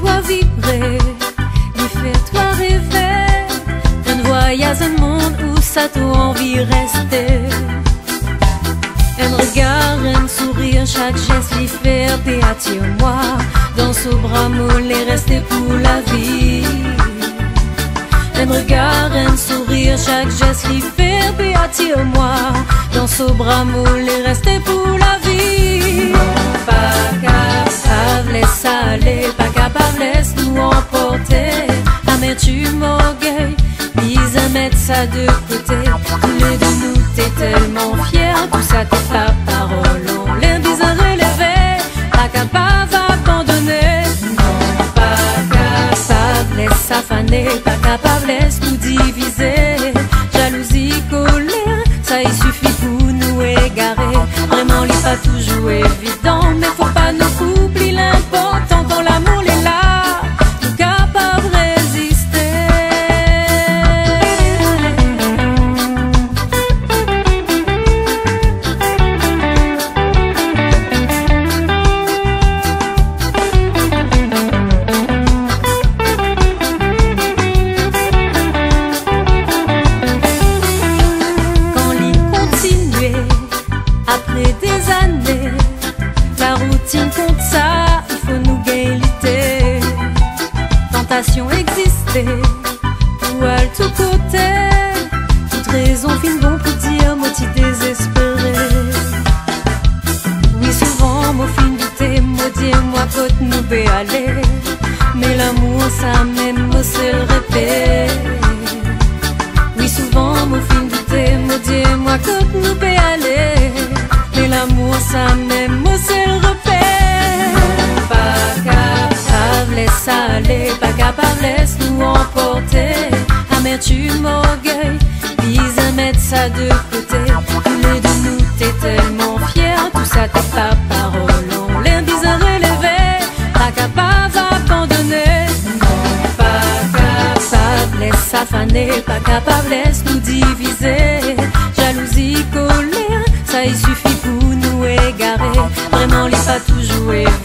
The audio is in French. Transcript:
toi vibrer, lui faire toi rêver d'un voyage un monde où ça t'a envie rester. Un regard, un sourire, chaque geste lui fait attire-moi dans ce bras molle et rester pour la vie. Un regard, un sourire, chaque geste lui fait attire-moi dans ce bras molle et rester pour la vie. Pas capable, laisse aller, pas capable, laisse nous emporter. Amertume, orgueil, mise à mettre ça de côté. Tous les deux nous t'es tellement fiers, tout ça t'es ta parole. On l'air bizarre relevé, pas capable d'abandonner. Non, pas capable, laisse affaner, pas capable, laisse nous diviser. Jalousie, colère, ça il suffit pour nous égarer. Vraiment, il n'est pas toujours évident, mais faut pas nous oublier l'important quand l'amour est là, nous capables de résister. Quand l'île continuait, après des années, la routine compte ça, il faut nous guériter. Tentation existait, ou à tout côté, toute raison fin bon pour dire moitié désespéré. Oui, souvent, mon fin douté, moi dire moi côte nous peut aller, mais l'amour ça même moi c'est le répète. Oui, souvent, mon fin douté, moi dire moi côte nous peut aller, mais l'amour ça même moi c'est le repère. Pas capable, laisse aller, pas capable, laisse nous emporter. Amertume, orgueil, vise à mettre ça de côté. Tous les deux nous t'es tellement fiers, tout ça t'es pas parole. On l'air bizarre relevé, pas capable d'abandonner. Non, pas capable, laisse affaner, pas capable, laisse nous diviser. Jalousie, colère, ça il suffit pour nous égarer. Vraiment, il n'est pas toujours évident.